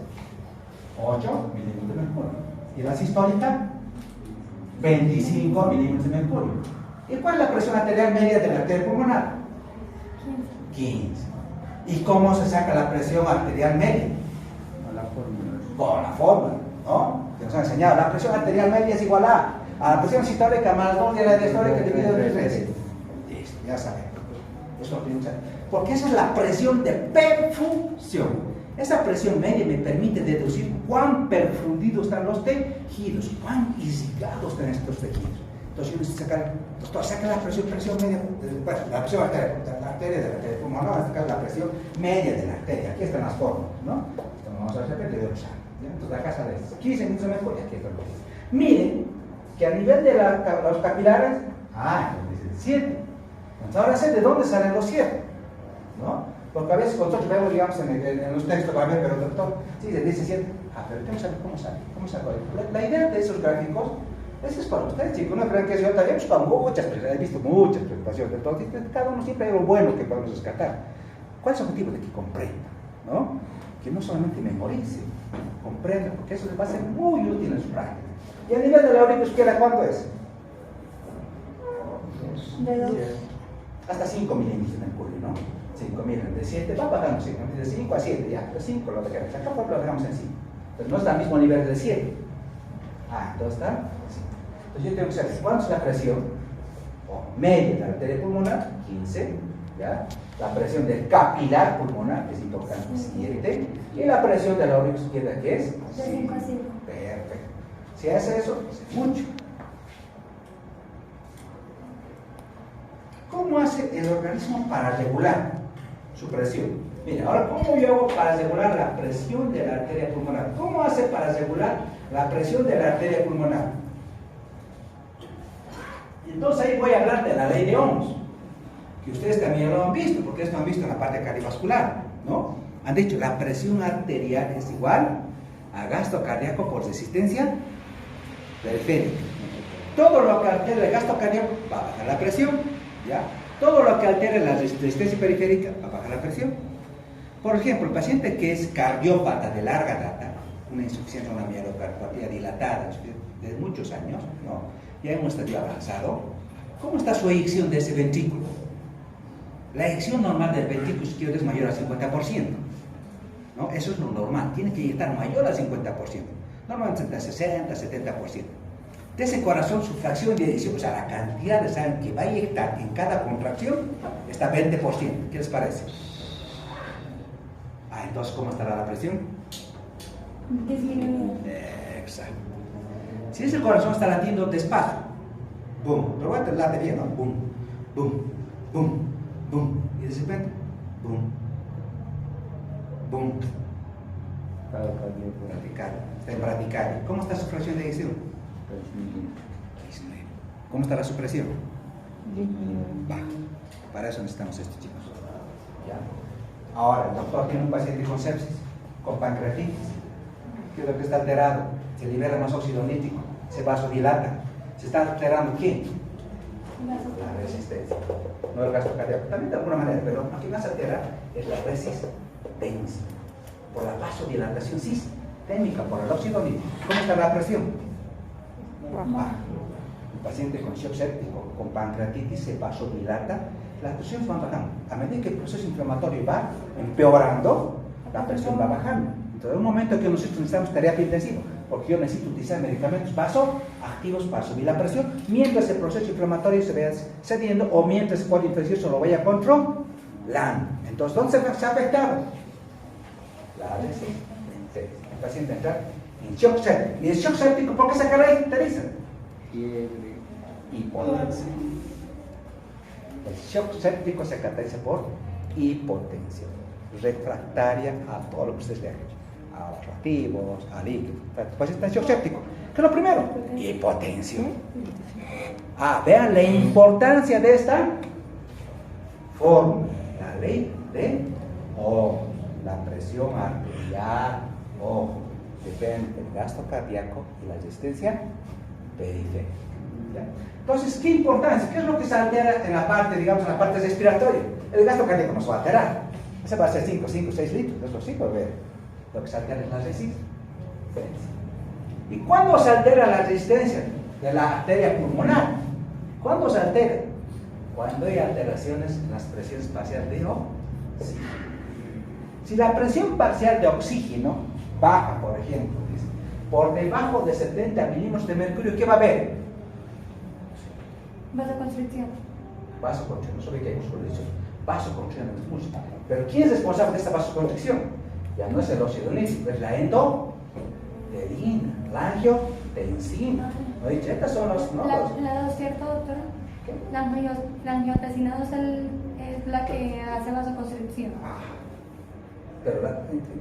8 milímetros de mercurio. ¿Y la sistólica? 25 milímetros de mercurio. ¿Y cuál es la presión arterial media de la arteria pulmonar? 15. ¿Y cómo se saca la presión arterial media? Con la fórmula. Con la fórmula, ¿no? Que nos han enseñado. La presión arterial media es igual a la presión sistólica más 2 de la diastólica dividido entre 3. Listo, ya sabemos. Eso lo tenemos que saber. Porque esa es la presión de perfusión. Esa presión media me permite deducir cuán perfundidos están los tejidos, cuán irrigados están estos tejidos. Entonces yo necesito sacar, doctor, saca la presión media, bueno, la presión arteria, la arteria de la arteria pulmonar, en este caso la presión media de la arteria. Aquí están las formas, ¿no? Esto no vamos a sacar, le doy entonces la casa de 15 minutos de mercurio, aquí están los. Miren que a nivel de los capilares, entonces dicen 7. Entonces ahora sé de dónde salen los 7, ¿no? Porque a veces nosotros vemos, digamos, en los textos, a ver, pero doctor, sí, se dice 7. Pero ¿cómo sale? ¿Cómo sale? La idea de esos gráficos, eso es para ustedes, chicos. No crean que yo también he visto muchas presentaciones, entonces cada uno siempre hay algo bueno que podemos rescatar. ¿Cuál es el objetivo? De que comprenda, ¿no? Que no solamente memorice, comprenda, porque eso les va a ser muy útil en su práctica. ¿Y a nivel de la auricular cuánto es? De 2. Hasta 5 milímetros de mercurio, ¿no? 5 milímetros, de 7 va bajando, de 5 a 7 ya, de 5 lo dejamos, acá por lo dejamos en 5. Entonces no está al mismo nivel de 7. Entonces está 5. Entonces yo tengo que saber cuánto es la presión media de la arteria pulmonar, 15, ¿ya? La presión del capilar pulmonar, que es importante, 7, y la presión de la aurícula izquierda, que es De 5 a 5. Perfecto. Si hace eso, es mucho. ¿Cómo hace el organismo para regular su presión? Mira, ahora, ¿cómo yo hago para regular la presión de la arteria pulmonar? ¿Cómo hace para regular la presión de la arteria pulmonar? Entonces ahí voy a hablar de la ley de Ohms, que ustedes también lo han visto, porque esto han visto en la parte cardiovascular, ¿no? Han dicho, la presión arterial es igual a gasto cardíaco por resistencia periférica. Todo lo que altere el gasto cardíaco va a bajar la presión, ¿ya? Todo lo que altere la resistencia periférica va a bajar la presión. Por ejemplo, el paciente que es cardiópata de larga data, una insuficiencia, una miocardiopatía dilatada de muchos años, ¿no? Ya en un estadio avanzado, ¿cómo está su eyección de ese ventrículo? La eyección normal del ventrículo izquierdo es mayor al 50%, ¿no? Eso es lo normal, tiene que estar mayor al 50%, normalmente entre 60 y 70%. De ese corazón, su fracción de eyección, o sea, la cantidad de sangre que va a eyectar en cada contracción, está 20%. ¿Qué les parece? Entonces, ¿cómo estará la presión? Disminuye. Exacto. Si ese corazón está latiendo despacio, boom, pero voy a late bien, ¿no? Boom, boom, boom, boom, y de repente, boom, boom. Bradicardia. Está en bradicardia. ¿Cómo está su fracción de eyección? ¿Cómo está la supresión? Baja. Para eso necesitamos esto, chicos. ¿Ya? Ahora, el doctor tiene un paciente con sepsis, con pancreatitis. ¿Qué es lo que está alterado? Se libera más óxido nítrico, se vasodilata. ¿Se está alterando quién? La resistencia. No el gasto cardíaco. También de alguna manera, pero lo que más altera es la resistencia. Por la vasodilatación sistémica, por el óxido nítrico. ¿Cómo está la presión? Baja. El paciente con shock séptico, con pancreatitis, se vasodilata, las presiones van bajando. A medida que el proceso inflamatorio va empeorando, la presión va bajando. Entonces, en un momento que nosotros necesitamos terapia intensiva, porque yo necesito utilizar medicamentos vasoactivos para subir la presión, mientras el proceso inflamatorio se vaya cediendo o mientras el cuadro infeccioso lo vaya controlando. Entonces, ¿dónde se ha afectado? La resistencia. El paciente entra en shock séptico. ¿Y el shock séptico por qué se caracteriza? Fiebre. Hipotencia. El shock séptico se caracteriza por hipotencia, refractaria a todo lo que ustedes le han hecho, a los reactivos, a líquidos. Pues está en shock séptico. ¿Qué es lo primero? Hipotencia. Vean la importancia de esta fórmula, la ley de Ohms, la presión arterial, ojo, depende del gasto cardíaco y la resistencia periférica. ¿Ya? Entonces, ¿qué importancia? ¿Qué es lo que se altera en la parte, digamos, en la parte respiratoria? El gasto cardíaco no se va a alterar. Ese va a ser 5, 6 litros, eso sí puede ver. Lo que se altera es la resistencia. ¿Y cuándo se altera la resistencia de la arteria pulmonar? ¿Cuándo se altera? Cuando hay alteraciones en las presiones parciales de oxígeno. Si la presión parcial de oxígeno baja, por ejemplo, por debajo de 70 milímetros de mercurio, ¿qué va a haber? Vasoconstricción. Vasoconstricción, no sabe que hay músculo dicho. Vasoconstricción en el músculo. Pero ¿quién es responsable de esta vasoconstricción? Ya no es el óxido nítrico, es la endotelina, la angiotensina. ¿No? Estas son los... ¿no? La 2, ¿cierto, doctora? ¿Qué? La angiotensina 2 es la que hace vasoconstricción. Pero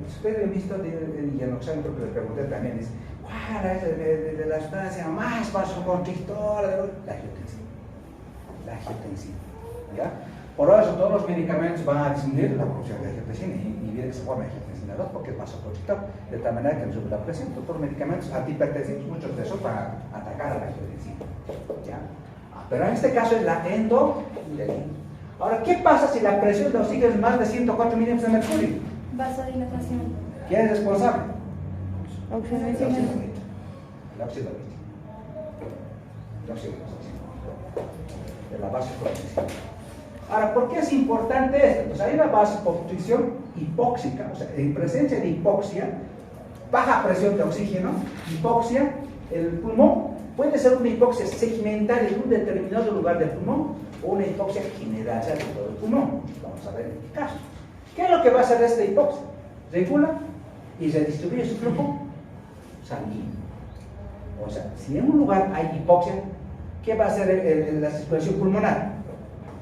ustedes han visto, y en Oxán, porque les pregunté también, dice, ¿cuál es de la sustancia más vasoconstrictora? La angiotensina. La angiotensina. ¿Ya? Por eso todos los medicamentos van a disminuir la producción de angiotensina y inhibir que se forme angiotensina 2 porque es vasoconstrictor, de tal manera que no sube la presión. Todos los medicamentos antihipertensivos, muchos de esos van a atacar a la angiotensina. ¿Ya? Pero en este caso es la endotelina. Ahora, ¿qué pasa si la presión de oxígeno es más de 104 milímetros de mercurio? Vasodilatación. ¿Quién es responsable? Oxígeno. El óxido nítrico. El óxido nítrico. El óxido nítrico. De la vasoconstricción. Ahora, ¿por qué es importante esto? Pues hay una vasoconstricción hipóxica, o sea, en presencia de hipoxia, baja presión de oxígeno, hipoxia, el pulmón puede ser una hipoxia segmental en un determinado lugar del pulmón o una hipoxia general de todo el pulmón. Vamos a ver en este caso. ¿Qué es lo que va a hacer esta hipoxia? Regula y redistribuye su flujo sanguíneo. O sea, si en un lugar hay hipoxia, ¿qué va a hacer la circulación pulmonar?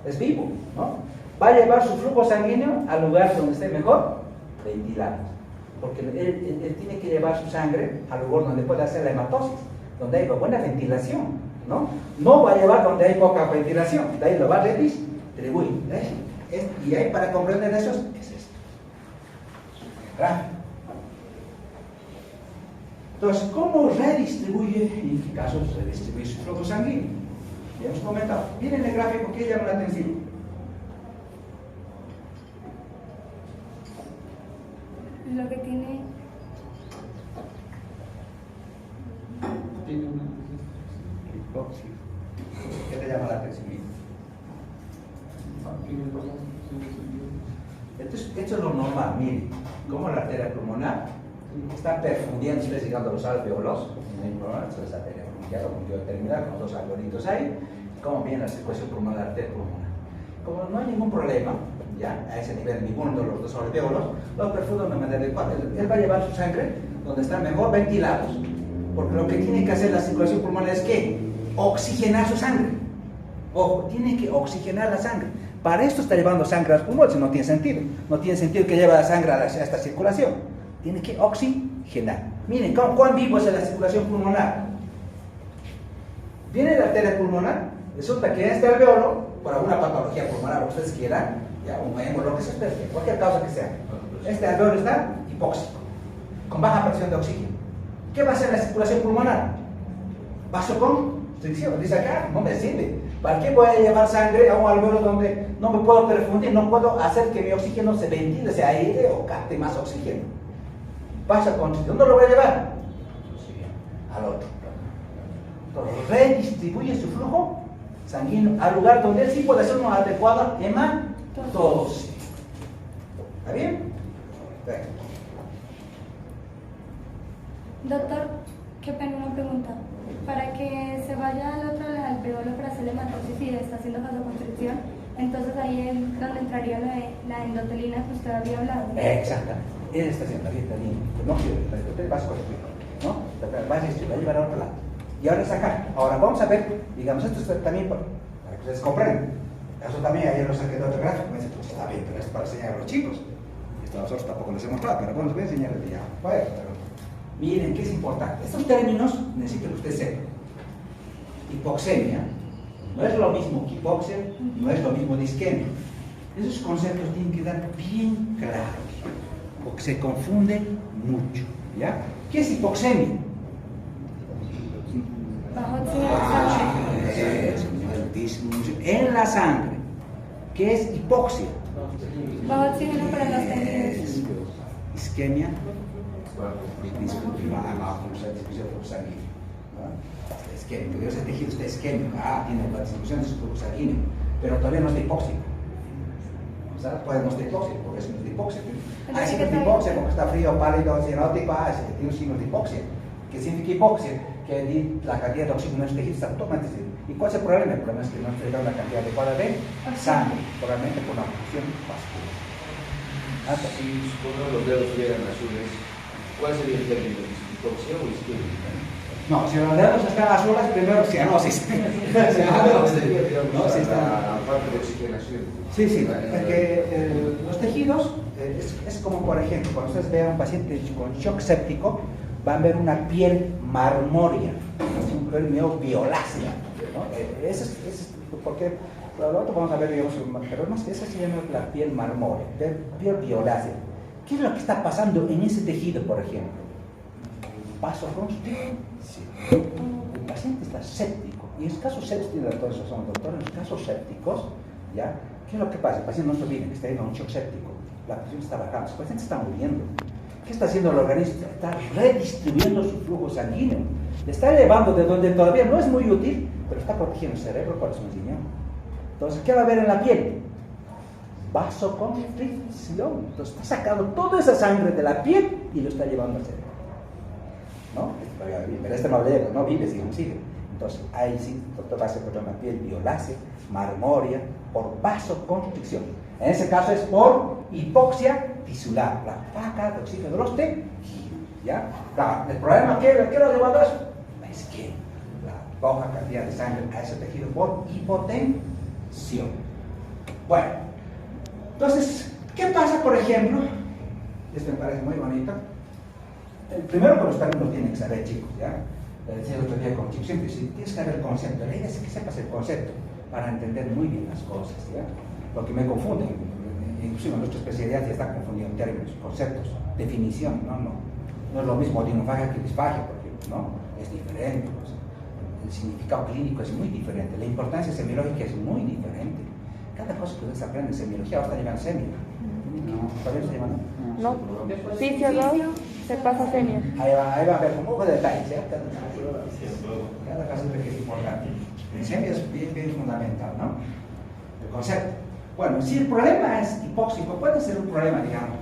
Es vivo, ¿no? Va a llevar su flujo sanguíneo al lugar donde esté mejor ventilado. Porque él tiene que llevar su sangre al lugar donde puede hacer la hematosis, donde hay buena ventilación, ¿no? No va a llevar donde hay poca ventilación, de ahí lo va a redistribuir. Y ahí para comprender eso es esto. Entonces, ¿cómo redistribuye? ¿En qué casos redistribuye su flujo sanguíneo? Ya hemos comentado. Miren el gráfico, ¿qué llama la atención? Lo que tiene... Hipoxia. ¿Qué te llama la atención? Esto es lo normal, miren, como la arteria pulmonar está perfundiendo, ustedes llegando a los alveolos, esta es la arteria pulmonar, como terminar con los dos alveolitos ahí, cómo viene la circulación pulmonar de la arteria pulmonar. Como no hay ningún problema, ya, a ese nivel, ninguno de los dos alveolos, los perfunden de manera adecuada. Él va a llevar su sangre donde están mejor ventilados, porque lo que tiene que hacer la circulación pulmonar es que oxigenar su sangre. Ojo, tiene que oxigenar la sangre. Para esto está llevando sangre a los pulmones, no tiene sentido. No tiene sentido que lleve la sangre a esta circulación. Tiene que oxigenar. Miren, ¿cuán vivo es la circulación pulmonar? Viene la arteria pulmonar, resulta que en este alveolo, por alguna patología pulmonar, lo que ustedes quieran, ya, un miembro, lo que sea, cualquier causa que sea, este alveolo está hipóxico, con baja presión de oxígeno. ¿Qué va a hacer la circulación pulmonar? Vasoconstricción. Dice acá, no me sirve. ¿Para qué voy a llevar sangre a un alveolo donde no me puedo perfundir, no puedo hacer que mi oxígeno se ventile, se aire o capte más oxígeno? Vasoconstricción. ¿Dónde lo voy a llevar? Al otro. Entonces, redistribuye su flujo sanguíneo al lugar donde él sí puede hacer una adecuada hematosis. ¿Está bien? Perfecto. Doctor, qué pena una pregunta. Para que se vaya al otro alveolo para hacer la hematosis y está haciendo vasoconstricción, entonces ahí es donde entraría la endotelina que usted había hablado. Exactamente. Él está haciendo la endotelina. No quiero la endotelina vasoconstricción, ¿no? Va a llevar a otro lado. Y ahora es acá. Ahora vamos a ver, digamos, esto es también para que ustedes comprendan. Eso también ayer lo saqué de otro gráfico. Me dice, pues está bien, pero esto es para enseñar a los chicos. Esto nosotros tampoco les hemos dado, pero bueno, les voy a enseñar el día. Miren, ¿qué es importante? Estos términos necesito que ustedes sepan. Hipoxemia no es lo mismo que hipoxia, no es lo mismo de isquemia. Esos conceptos tienen que quedar bien claros, porque se confunden mucho. ¿Ya? ¿Qué es hipoxemia? Bajo oxigenación. la sangre, que es hipoxia. Bajo oxígeno para los tejidos. Isquemia, distribución sanguínea. Isquemia, ese tejido está isquémico, tiene la distribución de su flujo sanguíneo, pero todavía no está hipóxico. O sea, todavía no está hipóxico, porque es un hipoxia. Si no está hipóxia, porque está frío, pálido, cianótico, tiene un signo de hipoxia. ¿Qué significa hipoxia? Que la cantidad de oxígeno en el tejido está totalmente distinta. ¿Y cuál es el problema? El problema es que no se da la cantidad adecuada de sangre, probablemente por la función vascular. Si supongamos los dedos estuvieran azules, ¿cuál sería el término? ¿Hipoxia o isquemia? No, si los dedos están azules, primero cianosis. No, si está la parte de oxigenación. Sí, porque los tejidos es como, por ejemplo, cuando ustedes vean a un paciente con shock séptico, van a ver una piel marmórea, un piel medio violácea, ¿no? Ese es porque lo otro vamos a ver, digamos, pero más que esa se llama la piel marmórea, piel violácea. ¿Qué es lo que está pasando en ese tejido, por ejemplo? Vasoconstricción. El paciente está séptico, y en los casos sépticos, todos son doctores, en los casos sépticos, ¿ya? ¿Qué es lo que pasa? El paciente no se olvida que está en un shock séptico, la presión está bajando, el paciente está muriendo. ¿Qué está haciendo el organismo? Está redistribuyendo su flujo sanguíneo, le está elevando de donde todavía no es muy útil, pero está protegiendo el cerebro, corazón y riñón. Entonces, ¿qué va a haber en la piel? Vasoconstricción. Entonces, está sacando toda esa sangre de la piel y lo está llevando al cerebro, ¿no? Pero este no vive, sigue. Entonces, ahí sí, el doctor va a hacer una piel violácea, marmórea, por vasoconstricción. En ese caso es por hipoxia tisular, la falta de oxígeno de los tejidos, ¿ya? Claro, el problema, ¿qué lo lleva a eso? Es que la baja cantidad de sangre a ese tejido por hipotensión. Bueno, entonces, ¿qué pasa, por ejemplo? Esto me parece muy bonito. Primero que los términos tienen que saber, chicos, ¿ya? Le decía el otro día con chicos, siempre tienes que saber el concepto. La idea es que sepas el concepto para entender muy bien las cosas, ¿ya? Porque me confunden, inclusive en nuestra especialidad ya está confundido en términos, conceptos, definición, no es lo mismo odinofagia que disfagia, por ejemplo, ¿no? Es diferente, pues. El significado clínico es muy diferente, la importancia semiológica es muy diferente. Cada cosa que ustedes aprenden en semiología ahora está llegando semio. ¿Todavía no se llama, no? No, Fisio 2 se pasa a semia. Ahí va a ver con un poco de detalles, ¿ya? Cada caso que es importante. El semio es bien fundamental, ¿no? El concepto. Bueno, si el problema es hipóxico, puede ser un problema, digamos,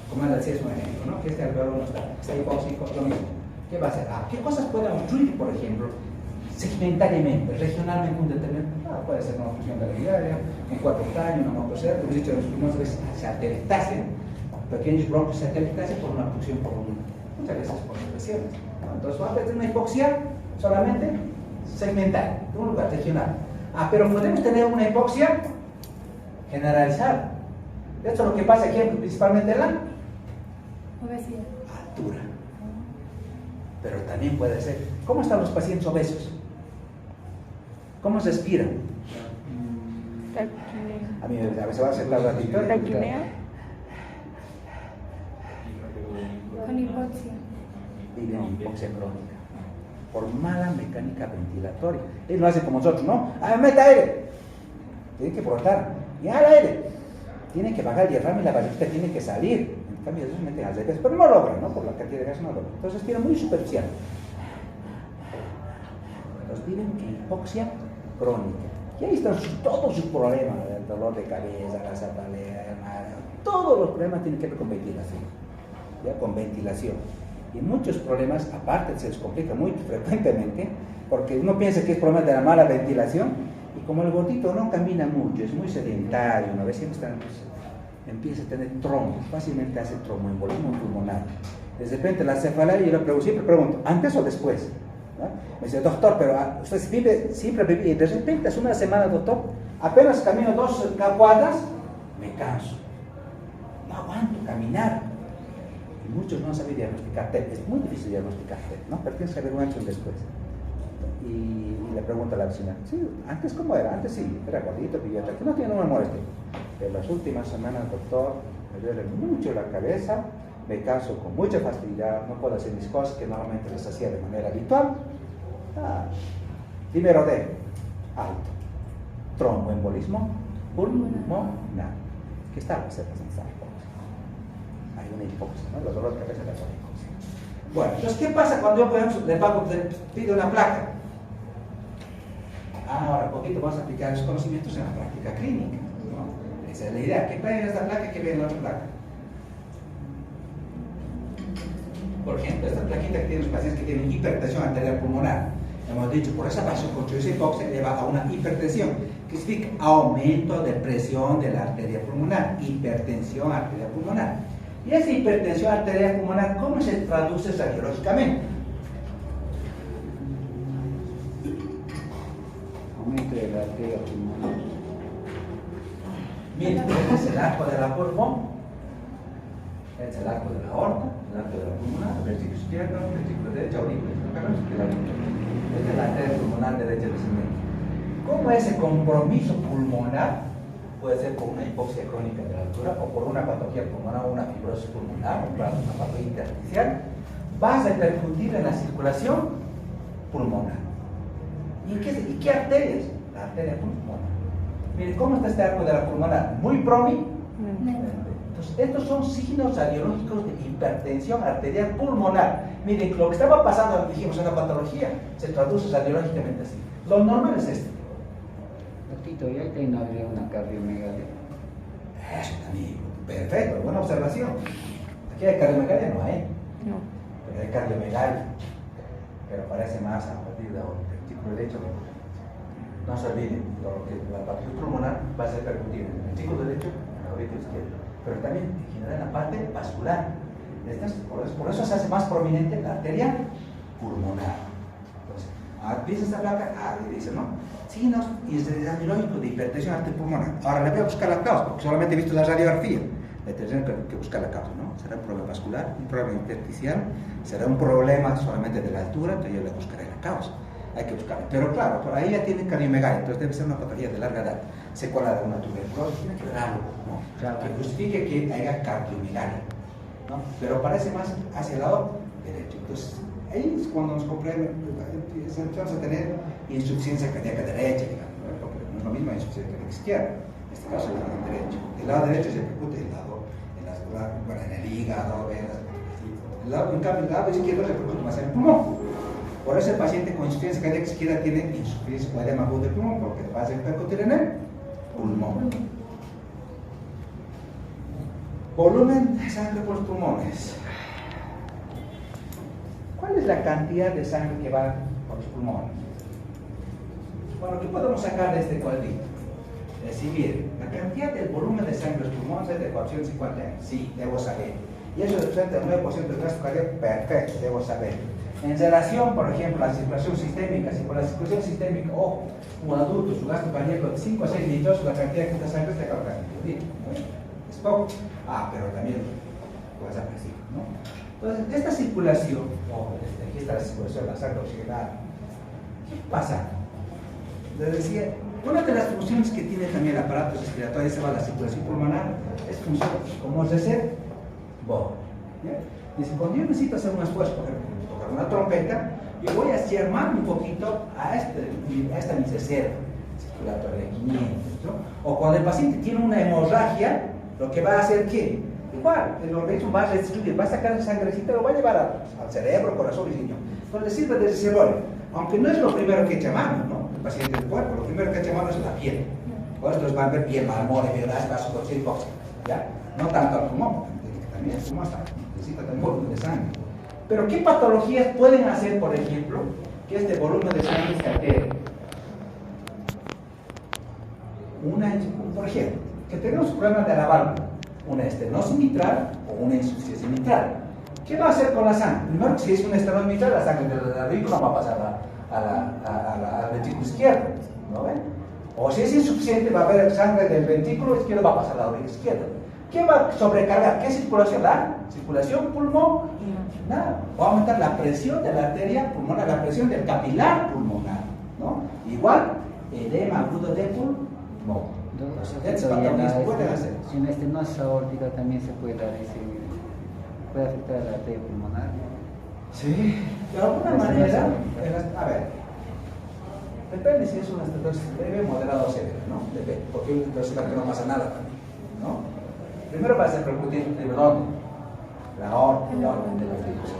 como decía, es un ejemplo, ¿no? Que este alveolo no está hipóxico, lo mismo. ¿Qué va a hacer? ¿Qué cosas puede obstruir, por ejemplo, segmentariamente, regionalmente un determinado? Puede ser una obstrucción de la iridaria, un cuerpo extraño, una mococerca, hemos dicho, muchas veces se atelectasia, pequeños bronquios se atelectasia por una obstrucción por muchas veces por depresiones. Entonces va a tener una hipoxia solamente segmental, en un lugar regional. Pero podemos tener una hipoxia generalizada. Esto es lo que pasa aquí, principalmente en la Obesidad. altura. Pero también puede ser. ¿Cómo están los pacientes obesos? ¿Cómo respiran? A mí a veces va a aceptar la ratito. Taquinea. Con hipoxia. Viven en hipoxia crónica por mala mecánica ventilatoria. Ellos lo hacen como nosotros, ¿no? Mete aire. Tienen que brotar. Y al aire. Tienen que bajar el diafragma y la varicita tiene que salir. En cambio, ellos meten al revés, pero no logran, ¿no? Por la cantidad de gas no logran. Entonces, respiran muy superficial. Entonces, viven en hipoxia crónica. Y ahí están todos sus problemas: el dolor de cabeza, la cefalea, todos los problemas tienen que ver con ventilación. ¿Ya? Con ventilación. Y muchos problemas, aparte, se les complica muy frecuentemente, porque uno piensa que es problema de la mala ventilación, y como el gordito no camina mucho, es muy sedentario, una vez siempre empieza a tener trombos, fácilmente hace tromboembolismo pulmonar. De repente la cefalea, yo siempre pregunto, ¿antes o después? ¿No? Me dice, doctor, pero usted siempre vive, y de repente hace una semana, doctor, apenas camino 2 cuadras, me canso, no aguanto caminar. Y muchos no saben diagnosticar TEP, es muy difícil diagnosticar TEP, ¿no? Pero tienes que haber un antes y un después. Y le pregunta a la vecina, sí, ¿antes cómo era? Antes sí, era gordito, vivía tranquilo, no tiene ninguna molestia. En las últimas semanas, doctor, me duele mucho la cabeza, me canso con mucha facilidad, no puedo hacer mis cosas que normalmente las hacía de manera habitual. Primero D, alto. tromboembolismo pulmonar. ¿Qué está representando esta hipoxia? Hay una hipoxia, ¿no? Los dolores de cabeza de la hipoxia. Bueno, entonces, ¿qué pasa cuando yo, por ejemplo, le pido una placa? Ahora, poquito vamos a aplicar los conocimientos en la práctica clínica, ¿no? Esa es la idea. ¿Qué pasa en esta placa? ¿Qué ve en la otra placa? Por ejemplo, esta plaquita que tienen los pacientes que tienen hipertensión arterial pulmonar. Hemos dicho, por esa vasoconstricción hipoxia lleva a una hipertensión, que significa aumento de presión de la arteria pulmonar, hipertensión arterial pulmonar. Y esa hipertensión arterial pulmonar, ¿cómo se traduce radiológicamente? Aumento de la arteria pulmonar. Miren, este es el arco de la pulmón, este es el arco de la aorta, el arco de la pulmonar, versículo izquierdo, versículo derecho, aurícula, esta es la arteria pulmonar derecha descendente. ¿Cómo ese compromiso pulmonar puede ser por una hipoxia crónica de la altura o por una patología pulmonar o una fibrosis pulmonar o una patología intersticial va a repercutir en la circulación pulmonar? ¿Y qué arterias? La arteria pulmonar. Miren, ¿cómo está este arco de la pulmonar? Muy promi. Entonces, estos son signos radiológicos de hipertensión arterial pulmonar. Miren, lo que estaba pasando, dijimos, en la patología, se traduce radiológicamente así. Lo normal es esto. Doctor, ¿y ahí no habría una cardiomegalia? Eso también, perfecto, buena observación. Aquí hay cardiomegalia, no hay. No. Pero hay cardiomegalia. Pero parece más a partir del ventículo derecho. No se olviden, lo que la patología pulmonar va a ser percutida en el ventículo derecho y en la aurícula izquierda. Pero también en general en la parte vascular. Por eso se hace más prominente la arteria pulmonar. Entonces, empieza esta placa, dice, ¿no? Signos radiológicos de hipertensión arterial pulmonar. Ahora le voy a buscar la causa, porque solamente he visto la radiografía. Le tendré que buscar la causa, ¿no? ¿Será un problema vascular, un problema intersticial? ¿Será un problema solamente de la altura? Entonces yo le buscaré la causa. Hay que buscarla. Pero claro, por ahí ya tiene cardiomegalia, entonces debe ser una patología de larga edad. Secuela de una tuberculosis, tiene que haber algo, ¿no? Claro. Que justifique que haya cardiomegalia, ¿no? Pero parece más hacia el lado derecho. Entonces, ahí es cuando nos comprende, empezamos a tener insuficiencia cardíaca derecha, digamos, ¿no? Porque no es lo mismo insuficiencia cardíaca izquierda. En este caso, el lado derecho. El lado derecho se repercute en el hígado, en cambio, el lado izquierdo se repercute más en el pulmón. Por eso el paciente con insuficiencia cardíaca izquierda tiene insuficiencia o edema agudo del pulmón, porque va a repercutir en el pulmón. Volumen de sangre por los pulmones. ¿Cuál es la cantidad de sangre que va por los pulmones? Bueno, ¿qué podemos sacar de este cuadrito? Es decir, miren, la cantidad del volumen de sangre de los pulmones es de 450 años. Sí, debo saber. Y eso representa el 9% del gasto cardíaco. Perfecto, debo saber. En relación, por ejemplo, a la circulación sistémica, si por la circulación sistémica, ojo, un adulto, su gasto cardíaco de 5 a 6 litros, la cantidad de sangre está calculada en litros, ¿no? Es poco. Pero también puede ser agresivo, ¿no? Entonces, esta circulación, aquí está la circulación de la sangre oxigenada. ¿Qué pasa? Les decía, una de las funciones que tiene también el aparato respiratorio, se va a la circulación pulmonar, es función, como es decir, dice, cuando yo necesito hacer un esfuerzo, por ejemplo, tocar una trompeta, yo voy a acercar un poquito a esta mi reserva circulatoria de 500, ¿no? O cuando el paciente tiene una hemorragia, lo que va a hacer, ¿qué? Igual, el organismo va a redistribuir, va a sacar esa sangrecita y lo va a llevar al cerebro, corazón y riñón. Entonces le sirve de reservorio, aunque no es lo primero que echa mano, ¿no? El paciente del cuerpo, lo primero que echa mano es la piel. Por eso van a ver piel, marmol, fibras, vasoconstricción hipóxica, ¿ya? No tanto al pulmón, también el pulmón necesita también volumen de sangre. Pero ¿qué patologías pueden hacer, por ejemplo, que este volumen de sangre se altere? Por ejemplo, que tengamos problemas de la válvula, una estenosis mitral o una insuficiencia mitral. ¿Qué va a hacer con la sangre? Primero, si es una estenosis mitral, la sangre de la aurícula va a pasar al ventículo izquierdo, ¿no ven? O si es insuficiente, va a haber sangre del ventículo izquierdo, va a pasar a la aurícula izquierda. ¿Qué va a sobrecargar? ¿Qué circulación? La circulación pulmonar. Va a aumentar la presión de la arteria pulmonar, la presión del capilar pulmonar, ¿no? Igual, edema agudo de pulmón. Estas patologías pueden hacer. En la estenosis aórtica también se puede dar puede afectar a la arteria pulmonar. Sí, de alguna manera, a ver, Depende si es una estenosis leve, moderada o severa, ¿no? Depende, porque hay una situación que no pasa nada también, ¿no? Primero va a repercutir en dónde, la aorta, el orden del ventrículo,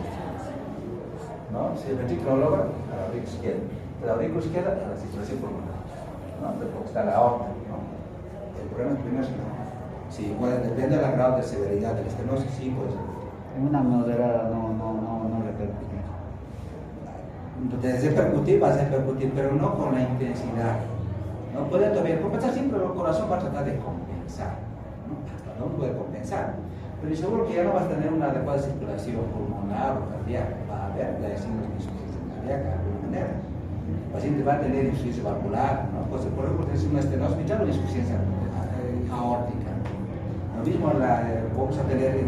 ¿no? Si el ventrículo logra, a la aurícula izquierda, de la aurícula izquierda a la circulación pulmonar, ¿no? Porque está la aorta, ¿no? El problema es primero si puede, depende del grado de severidad de la estenosis, sí puede ser. En una moderada no repercute. De repercutir va a repercutir, pero no con la intensidad. No puede todavía compensar, siempre el corazón va a tratar de compensar, ¿no? No puede compensar, pero seguro que ya no va a tener una adecuada circulación pulmonar o cardíaca, va a haber la insuficiencia cardíaca de alguna manera. El paciente va a tener insuficiencia valvular, ¿no? Pues por ejemplo, es una estenosis mitral o una insuficiencia aórtica. Lo mismo vamos a tener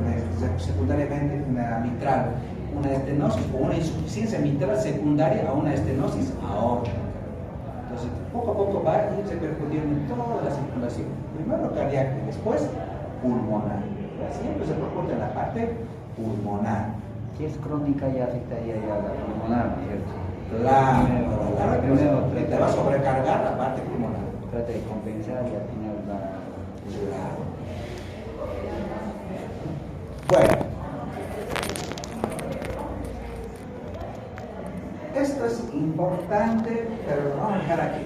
secundariamente una mitral, una estenosis o una insuficiencia mitral secundaria a una estenosis aórtica. Entonces, poco a poco va a ir repercutiendo en toda la circulación. Primero cardíaca y después pulmonar. Siempre se repercute en la parte pulmonar. Si es crónica ya afectaría ya la pulmonar, ¿no es cierto? Claro, Primero te va a sobrecargar la parte pulmonar. trata de compensar y al final va... Claro. Bueno, esto es importante, pero lo vamos a dejar aquí.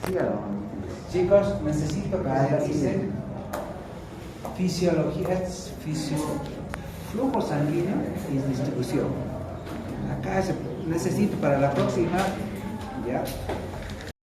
Sígalo. Chicos, necesito que analicen fisiología, flujo sanguíneo y distribución. Acá necesito para la próxima, ya,